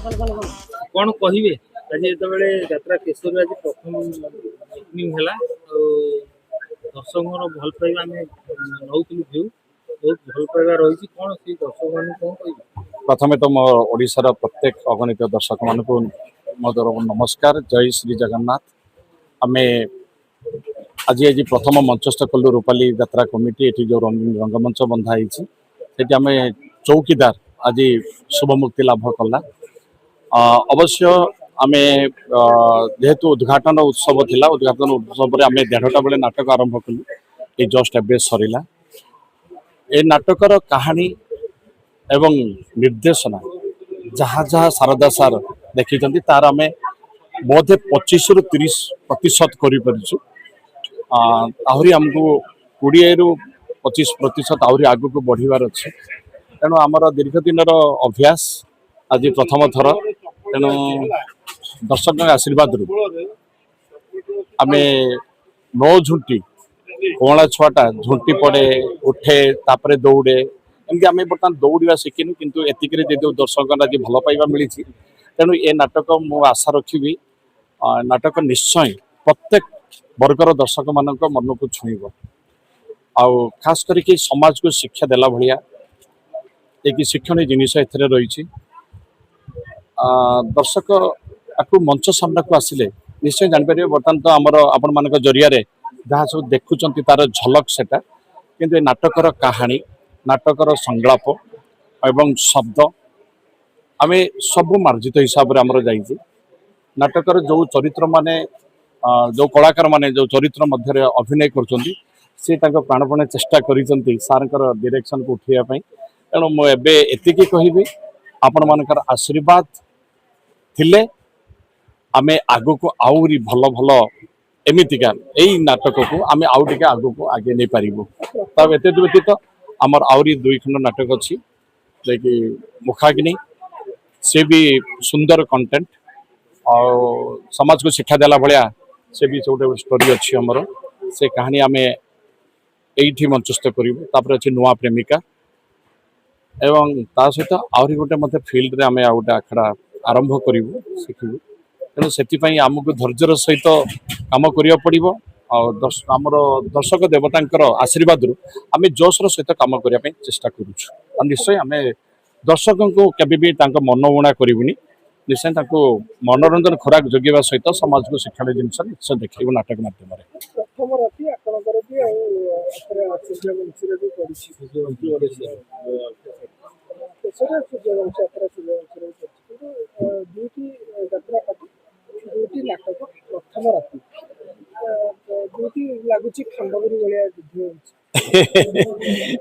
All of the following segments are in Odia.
कौन कहे आज जो यात्रा केशर आज प्रथम ओपनिंग है दर्शक भल पाइबा आम नौ भ्यू बहुत भल पाइबा रही कौन से दर्शक मान कौन कह प्रथमे तो मो ओडिशार प्रत्येक अगणित दर्शक मान मोर नमस्कार। जय श्री जगन्नाथ। आमे आज आज प्रथम मंचस्थ कलु रूपाली यात्रा कमिटी ये जो रंगमंच बंधाई आम चौकीदार आज शुभ मुक्ति लाभ कला। अवश्य आमे जेहेतु उद्घाटन उत्सव थिला उद्घाटन उत्सव आम 1:30 बेले नाटक आरंभ कलु। ये जस्ट एबे सरिला ए नाटकर कहानी एवं निर्देशना जहाँ जहाँ शारदा सार देखी तार आम बोधे 25 रु 30% आहरी आमको 20 रु 25% आहरी आगु को बढ़िबार अच्छे। तेणु आमर दीर्घ दिन अभ्यास आज प्रथम थर तेणु दर्शक आशीर्वाद रु आमे नौ झुंटी कौला छुआटा झुंटी पड़े उठे तापरे दौड़े एमती आम बर्तमान दौड़ा शिखिनु किंतु एतिक दर्शक आज भल पाइबा मिली। तेणु ए नाटक मु आशा रखी नाटक निश्चय प्रत्येक वर्गर दर्शक मान मन को छुईब आउ खास करके समाज को शिक्षा देला भलिया एक शिक्षण जिनिस एथरे रही दर्शक आपको मंच सामना को आसिले निश्चय जापर बर्तमान तो आमर आपण मान जरिया जहाँ सब देखुं तार झलक सेटा किंतु नाटकर कहानी नाटकर संलाप एवं शब्द आम सब मार्जित हिसाब से आमर जाइए नाटकर जो चरित्र माने जो कलाकार माने जो चरित्र मध्य अभिनय कर प्राणपणे चेष्टा कर सारंकर डायरेक्शन को उठाइवाई। तेणु मुझे कहबी आपण मानकर आशीर्वाद थिले आमे आगु को आउरी भल भल एमितिका यही नाटक को आमे आउ टिके आगु को आगे नहीं पारिबु। तब एते व्यतीत आमर आउरी 2 खंड नाटक अच्छी जेकि मुखाग्नि से भी सुंदर कंटेंट और समाज को शिक्षा देला भलिया से भी गोटे स्टोरी अच्छी आमर से कहानी आमे एठी मंचस्थ करिबु। तापर अच्छी नुआ प्रेमिका एवं ता सहित आउरी गोटे मते फील्ड रे आमे आ गोटे आखड़ा आरंभ करिबु शिखिबु। तेणु से आमको धैर्यर सहित काम करिया पड़िबो आमर दर्शक देवतांकर आशीर्वाद रु आमे जोशर सहित काम करने चेष्टा करुछु और निश्चय आम दर्शक को केबे भी मन उणा करूनी निश्चय मनोरंजन खोराक जोगेवा सहित समाज को शिक्षा जिनस निश्चय देखो नाटक माध्यम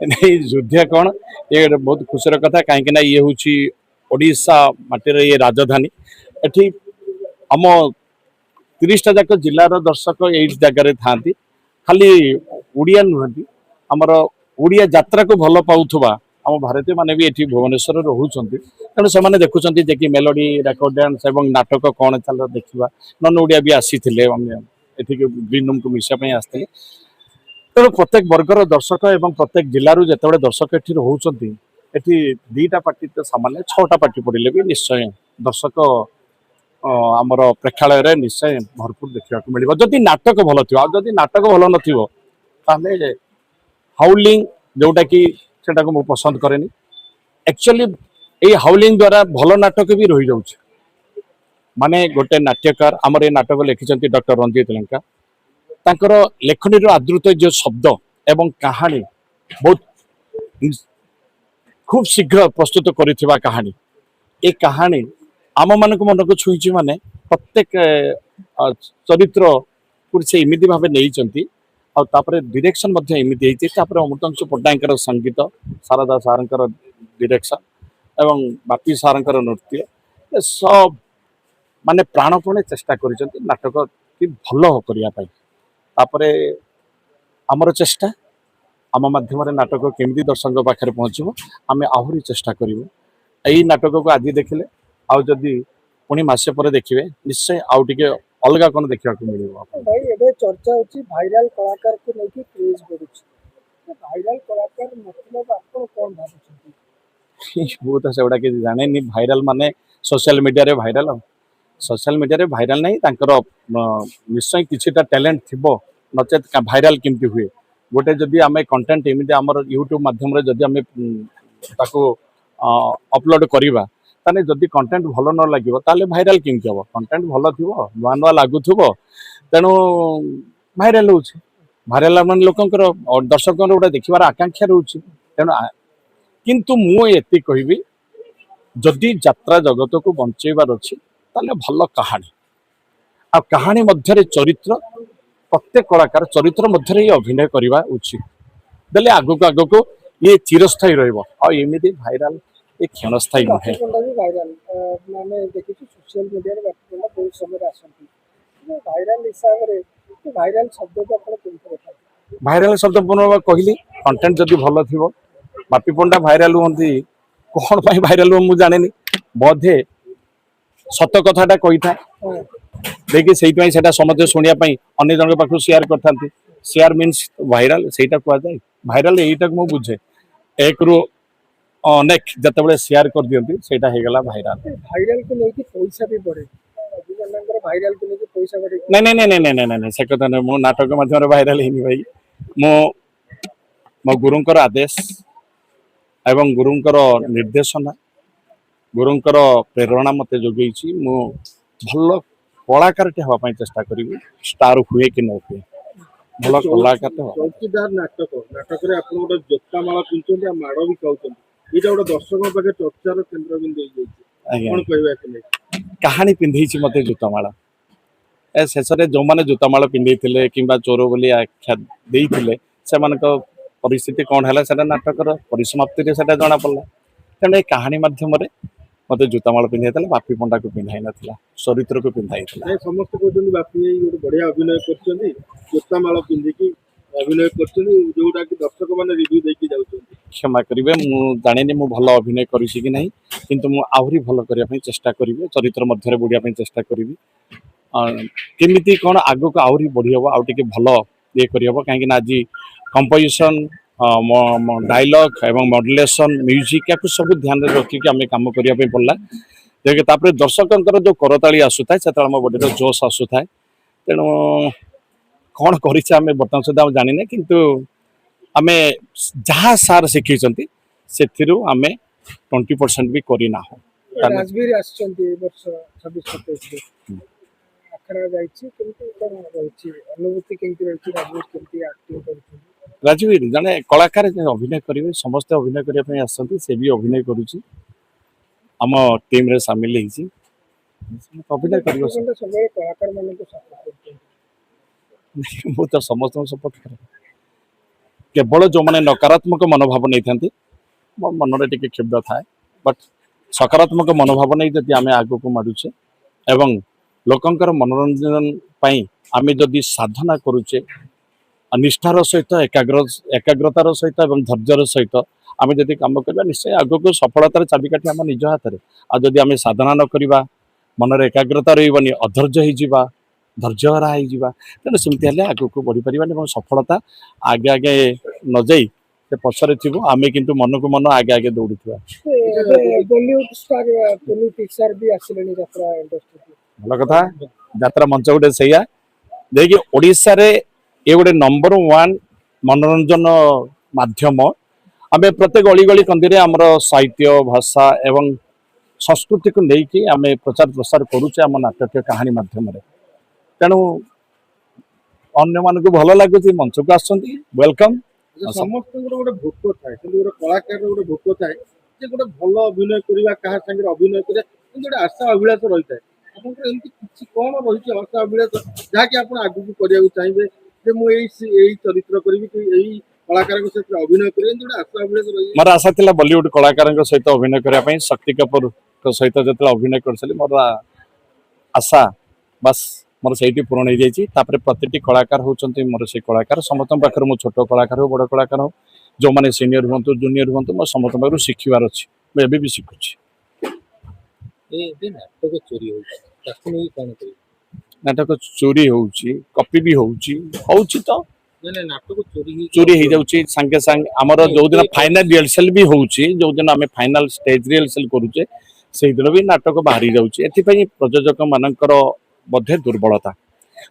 नहीं युद्ध कौन ये बहुत खुशी कथा कहीं ये हूँ ओडिशा माटीर ये राजधानी एठी आम 30टा जाक जिलार दर्शक ये जगह था खाली उड़िया नुहति आमर उड़िया यात्रा को भल पाउथुबा आम भारतीय माने भी एठी भुवनेश्वर रोचंती। तेणु से देखुं जे मेलोडी रेकर्ड डांस एवं नाटक कौन चल देखा नन ओडिया भी आसी ग्रीन रूम को मिसापी आसते। तेणु प्रत्येक वर्गर दर्शक एवं प्रत्येक जिलूर जिते दर्शक ये रोचंती एठी 2टा पार्टी तो सामान्य 6टा पार्टी पड़े भी निश्चय दर्शक आमर प्रेक्षालय निश्चय भरपूर देखा मिल जदि नाटक भल थी जदि नाटक भल न हाउलिंग जोटा कि सेटा को पसंद करेनी एक्चुअली ये हाउलिंग द्वारा भल नाटक भी रही जाऊँ माने गोटे नाट्यकार आमर ये नाटक लिखिं डॉक्टर रंजीत लेंका तांकर लेखनी आदृत जो शब्द एवं कहानी बहुत खूब शीघ्र प्रस्तुत करिथिबा कहानी ए कहानी आम मान मन को छुई माने प्रत्येक चरित्र से इमिति भाव नहीं आउे डायरेक्शन एमती अमृतांशु पट्टनायक संगीत शारदा सारंकर डायरेक्शन एवं बापी सारंकर नृत्य सब माने प्राणपणे चेष्टा कर नाटक कि भल करने आमर चेष्टा आम माध्यम नाटक केमी दर्शक पाखे पहुँचब आम आहरी चेष्टा करूँ यही नाटक को आज देखिले आउ जदि पुणी मसे पर देखिए निश्चय आउ टे अलग कौन देखा मिल भाई एबे चर्चा होची भाइराल कलाकार को लेके क्रेज बढ़ुची भाइराल कलाकार मतलब आपन कोन भाबुछंती ମୁଁ ତ ସେଗୁଡା କିଛି ଜାଣିନି। ଭାଇରାଲ ମାନେ ସୋସିଆଲ ମିଡିଆରେ ଭାଇରାଲ, ସୋସିଆଲ ମିଡିଆରେ ଭାଇରାଲ ନାହିଁ, ତାଙ୍କର ନିଶ୍ଚୟ କିଛିଟା ଟ୍ୟାଲେଣ୍ଟ ଥିବ, ନଚେତ୍ ଭାଇରାଲ କେମିତି ହୁଏ। ଗୋଟେ ଯଦି ଆମେ କଣ୍ଟେଣ୍ଟ ଏମିତି ଆମର ୟୁଟ୍ୟୁବ ମାଧ୍ୟମରେ ଯଦି ଆମେ ତାକୁ ଅପଲୋଡ କରିବା, ତାହେଲେ ଯଦି କଣ୍ଟେଣ୍ଟ ଭଲ ନ ଲାଗିବ ତାହେଲେ ଭାଇରାଲ କେମିତି ହବ? କଣ୍ଟେଣ୍ଟ ଭଲ ଥିବ, ନୂଆ ନୂଆ ଲାଗୁଥିବ, ତେଣୁ ଭାଇରାଲ ହଉଛି। ଭାଇରାଲ ମାନେ ଲୋକଙ୍କର ଦର୍ଶକଙ୍କର ଗୋଟେ ଦେଖିବାର ଆକାଂକ୍ଷା ରହୁଛି। ତେଣୁ କିନ୍ତୁ ମୁଁ ଏତିକି କହିବି, ଯଦି ଯାତ୍ରା ଜଗତକୁ ବଞ୍ଚେଇବାର ଅଛି ତାହେଲେ ଭଲ କାହାଣୀ, ଆଉ କାହାଣୀ ମଧ୍ୟରେ ଚରିତ୍ର, ପ୍ରତ୍ୟେକ କଳାକାର ଚରିତ୍ର ମଧ୍ୟରେ ହିଁ ଅଭିନୟ କରିବା ଉଚିତ। ଦେଲେ ଆଗକୁ ଆଗକୁ ଇଏ ଚିରସ୍ଥାୟୀ ରହିବ, ଆଉ ଏମିତି ଭାଇରାଲ ଏ କ୍ଷଣସ୍ଥାୟୀ ନୁହେଁ। ବାକିପଣ୍ଡା ବି ଭାଇରାଲ, ଆମେ ଦେଖିଛୁ ସୋସିଆଲ ମିଡ଼ିଆରେ ବାକିପଣ୍ଡା ବହୁତ ସମୟରେ ଆସନ୍ତି। କିନ୍ତୁ ଭାଇରାଲ ହିସାବରେ ଭାଇରାଲ ଶବ୍ଦକୁ ଆପଣ କେମିତି ଦେଖନ୍ତି? ଭାଇରାଲ ଶବ୍ଦ ପୁନର୍ବାର କହିଲି, କଣ୍ଟେଣ୍ଟ ଯଦି ଭଲ ଥିବ, ବାପି ପଣ୍ଡା ଭାଇରାଲ ହୁଅନ୍ତି କଣ ପାଇଁ ଭାଇରାଲ ହୁଅ ମୁଁ ଜାଣିନି, ବୋଧେ ସତ କଥାଟା କହିଥାଏ ହଁ, ଦେଇକି ସେଇଥିପାଇଁ ସେଟା ସମସ୍ତେ ଶୁଣିବା ପାଇଁ ଅନ୍ୟ ଜଣଙ୍କ ପାଖକୁ ସେୟାର କରିଥାନ୍ତି। ସେୟାର ମିନ୍ସ ଭାଇରାଲ, ସେଇଟା କୁହାଯାଏ। ଭାଇରାଲ ଏଇଟାକୁ ମୁଁ ବୁଝେ, ଏକରୁ ଅନେକ ଯେତେବେଳେ ସେୟାର କରିଦିଅନ୍ତି ସେଇଟା ହେଇଗଲା ଭାଇରାଲ। ଭାଇରାଲକୁ ନେଇକି ପଇସା ବି ବଢେ, ଅଭିମାନଙ୍କର ଭାଇରାଲକୁ ନେଇକି ପଇସା ବଢେ। ନାଇଁ ନାଇଁ ନାଇଁ ନାଇଁ ନାଇଁ ନାଇଁ ନାଇଁ, ସେ କଥା ନୁହେଁ। ମୁଁ ନାଟକ ମାଧ୍ୟମରେ ଭାଇରାଲ ହେଇନି ଭାଇ। ମୁଁ ମୋ ଗୁରୁଙ୍କର ଆଦେଶ ଏବଂ ଗୁରୁଙ୍କର ନିର୍ଦ୍ଦେଶନା, ଗୁରୁଙ୍କର ପ୍ରେରଣା ମତେ ଯୋଗେଇଛି। ମୁଁ ଭଲ କଳାକାରଟେ ହେବା ପାଇଁ ଚେଷ୍ଟା କରିବି, ଷ୍ଟାର ହୁଏ କି ନ ହୁଏ, ଭଲ କଳାକାରଟେ ହେବା ପାଇଁ। ଚୌକିଦାର ନାଟକରେ ଆପଣ ଗୋଟେ ଜୋତା ମାଳ ପିନ୍ଧୁଛନ୍ତି ଆଉ ମାଡ଼ ବି ଖାଉଛନ୍ତି, ଏଇଟା ଗୋଟେ ଦର୍ଶକଙ୍କ ପାଖରେ ଚର୍ଚ୍ଚାର କେନ୍ଦ୍ରବିନ୍ଦୁ ହେଇଯାଇଛି। ଆଜ୍ଞା, କଣ କହିବା ଏଥିରେ? କାହାଣୀ ପିନ୍ଧେଇଛି ମତେ ଜୋତାମାଳ। ଏ ଶେଷରେ ଯୋଉମାନେ ଜୋତାମାଳ ପିନ୍ଧେଇଥିଲେ କିମ୍ବା ଚୋର ବୋଲି ଆଖ୍ୟା ଦେଇଥିଲେ, ସେମାନଙ୍କ ପରିସ୍ଥିତି କଣ ହେଲା ସେଟା ନାଟକର ପରିସମାପ୍ତିରେ ସେଟା ଜଣା ପଡିଲା। ତେଣୁ ଏ କାହାଣୀ ମାଧ୍ୟମରେ ମତେ ଜୋତାମାଳ ପିନ୍ଧାଇଥିଲା, ବାପି ପଣ୍ଡାକୁ ପିନ୍ଧା ହେଇନଥିଲା, ଚରିତ୍ରକୁ ପିନ୍ଧା ହେଇଥିଲା। ନାଇଁ, ସମସ୍ତେ କହୁଛନ୍ତି ବାପି ଭାଇ ଗୋଟେ ବଢିଆ ଅଭିନୟ କରୁଛନ୍ତି, ଜୋତା ମାଳ ପିନ୍ଧିକି ଅଭିନୟ କରୁଛନ୍ତି, ଯୋଉଟା କି ଦର୍ଶକ ମାନେ ରିଭ୍ୟୁ ଦେଇକି ଯାଉଛନ୍ତି। କ୍ଷମା କରିବେ, ମୁଁ ଜାଣିନି ମୁଁ ଭଲ ଅଭିନୟ କରିଛି କି ନାହିଁ, କିନ୍ତୁ ମୁଁ ଆହୁରି ଭଲ କରିବା ପାଇଁ ଚେଷ୍ଟା କରିବି, ଚରିତ୍ର ମଧ୍ୟରେ ବୁଡ଼ିବା ପାଇଁ ଚେଷ୍ଟା କରିବି। କେମିତି କ'ଣ ଆଗକୁ ଆହୁରି ବଢ଼ି ହେବ, ଆଉ ଟିକେ ଭଲ ଇଏ କରିହେବ, କାହିଁକିନା ଆଜି କମ୍ପୋଜିସନ, ଡାଇଲଗ ଏବଂ ମଡୁଲେସନ, ମ୍ୟୁଜିକ୍, ୟାକୁ ସବୁ ଧ୍ୟାନରେ ରଖିକି ଆମେ କାମ କରିବା ପାଇଁ ପଡ଼ିଲା। ଦେଖେ ତାପରେ ଦର୍ଶକଙ୍କର ଯୋଉ କରତାଳି ଆସୁଥାଏ, ସେତେବେଳେ ଆମ ବଡିର ଜୋଶ ଆସୁଥାଏ। ତେଣୁ କ'ଣ କରିଛେ ଆମେ ବର୍ତ୍ତମାନ ସୁଦ୍ଧା ଆମେ ଜାଣିନେ, କିନ୍ତୁ ଆମେ ଯାହା ସାର୍ ଶିଖେଇଛନ୍ତି ସେଥିରୁ ଆମେ 20% ବି କରିନାହୁଁ। ରାଜବୀର ଆସିଛନ୍ତି ଏ ବର୍ଷ 26-27ରେ, ଆଖଡ଼ା ଯାଇଛି, କେମିତି କ'ଣ ରହିଛି ଅନୁଭୂତି, କେମିତି ରହିଛି ରାଜବୀର କେମିତି ଆକ୍ଟିଂ କରୁଛନ୍ତି? ରାଜବୀର ଜଣେ କଳାକାର, ଯେ ଅଭିନୟ କରିବେ, ସମସ୍ତେ ଅଭିନୟ କରିବା ପାଇଁ ଆସନ୍ତି, ସେ ବି ଅଭିନୟ କରୁଛି, ଆମ ଟିମରେ ସାମିଲ ହେଇଛି, ଅଭିନୟ କରିବ। ବାକିପଣ୍ଡା ସବୁବେଳେ କଳାକାର ମାନଙ୍କୁ ସପୋର୍ଟ କରୁଛନ୍ତି। ମୁଁ ତ ସମସ୍ତଙ୍କୁ ସପୋର୍ଟ କରେ, କେବଳ ଯୋଉମାନେ ନକାରାତ୍ମକ ମନୋଭାବ ନେଇଥାନ୍ତି ମୋ ମନରେ ଟିକେ କ୍ଷୁବ୍ଧ ଥାଏ, ବଟ୍ ସକାରାତ୍ମକ ମନୋଭାବ ନେଇ ଯଦି ଆମେ ଆଗକୁ ମାଡୁଛେ ଏବଂ ଲୋକଙ୍କର ମନୋରଞ୍ଜନ ପାଇଁ ଆମେ ଯଦି ସାଧନା କରୁଛେ, ନିଷ୍ଠାର ସହିତ, ଏକାଗ୍ରତାର ସହିତ ଏବଂ ଧୈର୍ଯ୍ୟର ସହିତ ଆମେ ଯଦି କାମ କରିବା, ନିଶ୍ଚୟ ଆଗକୁ ସଫଳତାର ଚାବିକାଠି ଆମ ନିଜ ହାତରେ। ଆଉ ଯଦି ଆମେ ସାଧନା ନ କରିବା, ମନରେ ଏକାଗ୍ରତା ରହିବନି, ଅଧୈର୍ଯ୍ୟ ହେଇଯିବା, ଧୈର୍ଯ୍ୟହରା ହେଇଯିବା, ତେଣୁ ସେମିତି ହେଲେ ଆଗକୁ ବଢିପାରିବାନି ଏବଂ ସଫଳତା ଆଗେ ଆଗେ ନ ଯାଇ ସେ ପଛରେ ଥିବ, ଆମେ କିନ୍ତୁ ମନକୁ ମନ ଆଗେ ଆଗେ ଦୌଡୁଥିବା। ଏବେ ବଲିଉଡ ଷ୍ଟାର ପୁନୀତ ସାର୍ ବି ଆସିଲେଣି ଯାତ୍ରା ଇଣ୍ଡଷ୍ଟ୍ରିକୁ। ଭଲ କଥା, ଯାତ୍ରା ମଞ୍ଚ ଗୋଟେ ସେଇଆ ଦେଇକି ଓଡ଼ିଶାରେ ଏ ଗୋଟେ ନମ୍ବର 1 ମନୋରଞ୍ଜନ ମାଧ୍ୟମ। ଆମେ ପ୍ରତ୍ୟେକ ଅଳିଗଳି କନ୍ଦିରେ ଆମର ସାହିତ୍ୟ, ଭାଷା ଏବଂ ସଂସ୍କୃତିକୁ ନେଇକି ଆମେ ପ୍ରଚାର ପ୍ରସାର କରୁଛେ ଆମ ନାଟକୀୟ କାହାଣୀ ମାଧ୍ୟମରେ। ତେଣୁ ଅନ୍ୟମାନଙ୍କୁ ଭଲ ଲାଗୁଛି, ମଞ୍ଚକୁ ଆସୁଛନ୍ତି, ୱେଲକମ୍। ସମସ୍ତଙ୍କର ଗୋଟେ ଭୋକ ଥାଏ, କିନ୍ତୁ ଗୋଟେ କଳାକାରର ଗୋଟେ ଭୋକ ଥାଏ ଯେ ଗୋଟେ ଭଲ ଅଭିନୟ କରିବା, କାହା ସାଙ୍ଗରେ ଅଭିନୟ କରିବା, କିନ୍ତୁ ଗୋଟେ ଆଶା ଅଭିଳାଷ ରହିଥାଏ। ଆପଣଙ୍କର ଏମିତି କିଛି କ'ଣ ରହିଛି ଆଶା ଅଭିଳାଷ, ଯାହାକି ଆପଣ ଆଗକୁ କରିବାକୁ ଚାହିଁବେ ଯେ ମୁଁ ଏଇ ଚରିତ୍ର କରିବି, କି ଏଇ କଳାକାରଙ୍କ ସହିତ ଅଭିନୟ କରିବି, ଏମିତି ଗୋଟେ ଆଶା ଅଭିଳାଷ ରହିଛି? ମୋର ଆଶା ଥିଲା ବଲିଉଡ କଳାକାରଙ୍କ ସହିତ ଅଭିନୟ କରିବା ପାଇଁ। ଶକ୍ତି କପୁରଙ୍କ ସହିତ ଯେତେବେଳେ ଅଭିନୟ କରିଥିଲି, ମୋର ଆଶା ବାସ୍ ମୋର ସେଇଠି ପୂରଣ ହେଇଯାଇଛି। ତାପରେ ପ୍ରତିଟି କଳାକାର ହଉଛନ୍ତି ମୋର ସେଇ କଳାକାର, ସମସ୍ତଙ୍କ ପାଖରେ ମୁଁ ଛୋଟ କଳାକାର ହଉ, ବଡ଼ କଳାକାର ହଉ, ଯୋଉମାନେ ସିନିୟର ହୁଅନ୍ତୁ, ଜୁନିୟର ହୁଅନ୍ତୁ, ମୋ ସମସ୍ତଙ୍କ ପାଖରୁ ଶିଖିବାର ଅଛି, ମୁଁ ଏବେ ବି ଶିଖୁଛି। ଏବେ ନାଟକ ଚୋରି ହଉଛି, ତାକୁ ନେଇ କ'ଣ କରିବେ? ନାଟକ ଚୋରି ହଉଛି, କପି ବି ହଉଛି ତ। ନାଟକ ଚୋରି ହେଇଯାଉଛି ସାଙ୍ଗେ ସାଙ୍ଗେ ଆମର ଯୋଉଦିନ ଫାଇନାଲ ରିହର୍ସାଲ ବି ହଉଛି ଯୋଉଦିନ ଆମେ ଫାଇନାଲ ଷ୍ଟେଜ ରିହର୍ସାଲ କରୁଛେ ସେଇଦିନ ବି ନାଟକ ବାହାରି ଯାଉଛି ଏଥିପାଇଁ ପ୍ରଯୋଜକ ମାନଙ୍କର ମଧ୍ୟ ଦୁର୍ବଳତା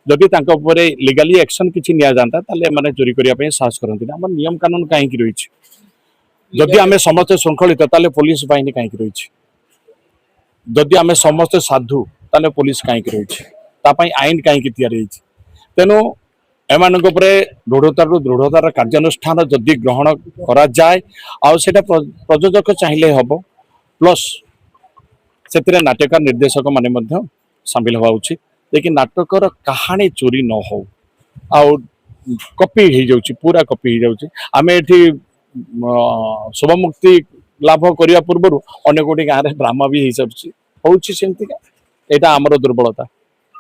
ଯଦି ତାଙ୍କ ଉପରେ ଲିଗାଲି ଆକ୍ସନ କିଛି ନିଆଯାନ୍ତା ତାହେଲେ ଏମାନେ ଚୋରି କରିବା ପାଇଁ ସାହସ କରନ୍ତି ନା ଆମର ନିୟମ କାନୁନ କାହିଁକି ରହିଛି ଯଦି ଆମେ ସମସ୍ତେ ଶୃଙ୍ଖଳିତ ତାହେଲେ ପୋଲିସ ବାହିନୀ କାହିଁକି ରହିଛି ଯଦି ଆମେ ସମସ୍ତେ ସାଧୁ ତାହେଲେ ପୋଲିସ କାହିଁକି ରହିଛି ତା ପାଇଁ ଆଇନ କାହିଁକି ତିଆରି ହେଇଛି ତେଣୁ ଏମାନଙ୍କ ଉପରେ ଦୃଢତାର କାର୍ଯ୍ୟାନୁଷ୍ଠାନ ଯଦି ଗ୍ରହଣ କରାଯାଏ ଆଉ ସେଟା ପ୍ରଯୋଜକ ଚାହିଁଲେ ହବ ପ୍ଲସ୍ ସେଥିରେ ନାଟ୍ୟକାର ନିର୍ଦ୍ଦେଶକ ମାନେ ମଧ୍ୟ ସାମିଲ ହେବା ଉଚିତ ଯେ ନାଟକର କାହାଣୀ ଚୋରି ନ ହଉ ଆଉ କପି ହେଇଯାଉଛି ପୁରା କପି ହେଇଯାଉଛି ଆମେ ଏଠି ଶୁଭମୁକ୍ତି ଲାଭ କରିବା ପୂର୍ବରୁ ଅନ୍ୟ ଗୋଟି ଗାଁରେ ଡ୍ରାମା ବି ହେଇସାରୁଛି ହଉଛି ସେମିତିକା ଏଇଟା ଆମର ଦୁର୍ବଳତା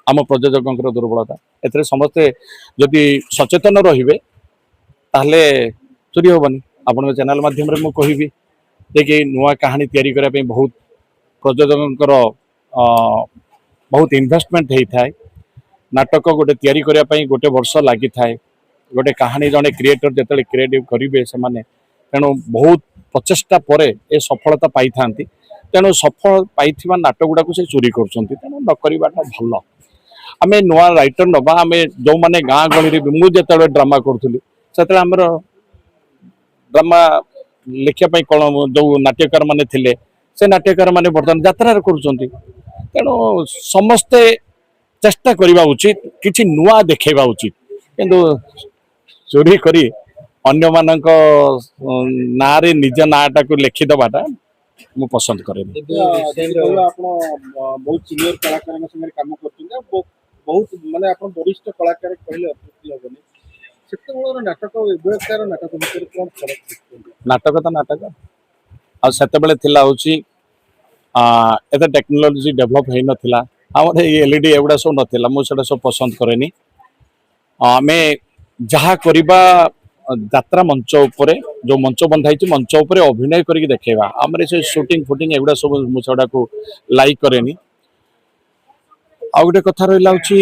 ଆମ ପ୍ରଯୋଜକଙ୍କର ଦୁର୍ବଳତା ଏଥିରେ ସମସ୍ତେ ଯଦି ସଚେତନ ରହିବେ ତାହେଲେ ଚୋରି ହବନି ଆପଣଙ୍କ ଚ୍ୟାନେଲ ମାଧ୍ୟମରେ ମୁଁ କହିବି ଯେ କି ନୂଆ କାହାଣୀ ତିଆରି କରିବା ପାଇଁ ବହୁତ ପ୍ରଯୋଜକଙ୍କର ବହୁତ ଇନଭେଷ୍ଟମେଣ୍ଟ ହେଇଥାଏ ନାଟକ ଗୋଟେ ତିଆରି କରିବା ପାଇଁ ଗୋଟେ ବର୍ଷ ଲାଗିଥାଏ ଗୋଟେ କାହାଣୀ ଜଣେ କ୍ରିଏଟର ଯେତେବେଳେ କ୍ରିଏଟିଭ କରିବେ ସେମାନେ ତେଣୁ ବହୁତ ପ୍ରଚେଷ୍ଟା ପରେ ଏ ସଫଳତା ପାଇଥାନ୍ତି ତେଣୁ ସଫଳ ପାଇଥିବା ନାଟକ ଗୁଡାକୁ ସେ ଚୋରି କରୁଛନ୍ତି ତେଣୁ ନ କରିବାଟା ଭଲ ଆମେ ନୂଆ ରାଇଟର ନବା ଆମେ ଯୋଉମାନେ ଗାଁ ଗହଳିରେ ମୁଁ ଯେତେବେଳେ ଡ୍ରାମା କରୁଥିଲି ସେତେବେଳେ ଆମର ଡ୍ରାମା ଲେଖିବା ପାଇଁ କଣ ଯୋଉ ନାଟ୍ୟକାର ମାନେ ଥିଲେ ସେ ନାଟ୍ୟକାର ମାନେ ବର୍ତ୍ତମାନ ଯାତ୍ରାରେ କରୁଛନ୍ତି ତେଣୁ ସମସ୍ତେ ଚେଷ୍ଟା କରିବା ଉଚିତ କିଛି ନୂଆ ଦେଖେଇବା ଉଚିତ କିନ୍ତୁ ଚୋରି କରି ଅନ୍ୟମାନଙ୍କ ନାଁରେ ନିଜ ନାଁଟାକୁ ଲେଖିଦେବାଟା ମୁଁ ପସନ୍ଦ କରେନି ଆପଣ ବହୁତ ସିନିୟର କଳାକାରଙ୍କ ସାଙ୍ଗରେ କାମ କରୁଛନ୍ତି ବହୁତ ମାନେ ଆପଣ ବରିଷ୍ଠ କଳାକାର କହିଲେ ଅତ୍ୟୁକ୍ତି ହବନି ସେତେବେଳର ନାଟକ ଏବେକାର ନାଟକ ଭିତରେ କଣ ଫରକ ଦେଖୁଛନ୍ତି ନାଟକ ତ ନାଟକ ଆଉ ସେତେବେଳେ ଥିଲା ହଉଛି ଏତେ ଟେକ୍ନୋଲୋଜି ଡେଭଲପ ହେଇନଥିଲା ଆମର ଏଇ ଏଲଇଡି ଏଗୁଡା ସବୁ ନଥିଲା ମୁଁ ସେଟା ସବୁ ପସନ୍ଦ କରେନି ଆମେ ଯାହା କରିବା ଯାତ୍ରା ମଞ୍ଚ ଉପରେ ଯୋଉ ମଞ୍ଚ ବନ୍ଧା ହେଇଛି ମଞ୍ଚ ଉପରେ ଅଭିନୟ କରିକି ଦେଖେଇବା ଆମର ସେ ସୁଟିଂ ଫୁଟିଂ ଏଗୁଡା ସବୁ ମୁଁ ସେଗୁଡାକୁ ଲାଇକ୍ କରେନି ଆଉ ଗୋଟେ କଥା ରହିଲା ହଉଛି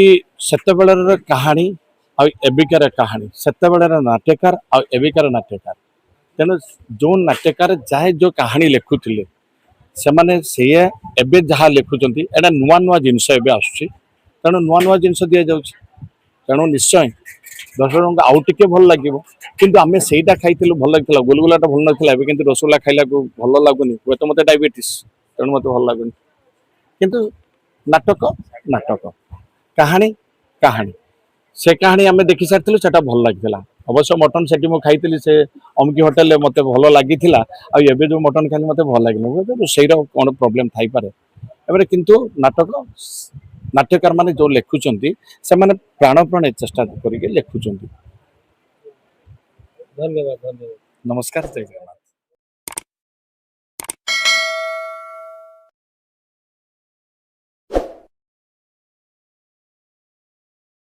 ସେତେବେଳର କାହାଣୀ ଆଉ ଏବିକାର କାହାଣୀ ସେତେବେଳର ନାଟ୍ୟକାର ଆଉ ଏବିକାର ନାଟ୍ୟକାର ତେଣୁ ଯୋଉ ନାଟ୍ୟକାର ଯାଏ ଯୋଉ କାହାଣୀ ଲେଖୁଥିଲେ ସେମାନେ ସେଇଆ ଏବେ ଯାହା ଲେଖୁଛନ୍ତି ଏଇଟା ନୂଆ ନୂଆ ଜିନିଷ ଏବେ ଆସୁଛି ତେଣୁ ନୂଆ ନୂଆ ଜିନିଷ ଦିଆଯାଉଛି ତେଣୁ ନିଶ୍ଚୟ ଦର୍ଶକଙ୍କୁ ଆଉ ଟିକେ ଭଲ ଲାଗିବ କିନ୍ତୁ ଆମେ ସେଇଟା ଖାଇଥିଲୁ ଭଲ ଲାଗିଥିଲା ଗୁଲଗୁଲାଟା ଭଲ ନଥିଲା ଏବେ କିନ୍ତୁ ରସଗୋଲା ଖାଇଲାକୁ ଭଲ ଲାଗୁନି ହୁଏତ ମୋତେ ଡାଇବେଟିସ୍ ତେଣୁ ମୋତେ ଭଲ ଲାଗୁନି କିନ୍ତୁ ନାଟକ ନାଟକ କାହାଣୀ କାହାଣୀ ସେ କାହାଣୀ ଆମେ ଦେଖି ସାରିଥିଲୁ ସେଟା ଭଲ ଲାଗିଥିଲା ଅବଶ୍ୟ ମଟନ ସେଠି ମୁଁ ଖାଇଥିଲି ସେ ଅମକି ହୋଟେଲରେ ମୋତେ ଭଲ ଲାଗିଥିଲା ଆଉ ଏବେ ଯୋଉ ମଟନ ଖାଇଲି ମୋତେ ଭଲ ଲାଗିଲା ରୋଷେଇର କଣ ପ୍ରୋବ୍ଲେମ ଥାଇପାରେ ଏବାରେ କିନ୍ତୁ ନାଟକ ନାଟ୍ୟକାର ମାନେ ଯୋଉ ଲେଖୁଛନ୍ତି ସେମାନେ ପ୍ରାଣପଣେ ଚେଷ୍ଟା କରିକି ଲେଖୁଛନ୍ତି ଧନ୍ୟବାଦ ଧନ୍ୟବାଦ ନମସ୍କାର ଜୟ ଜଗନ୍ନାଥ।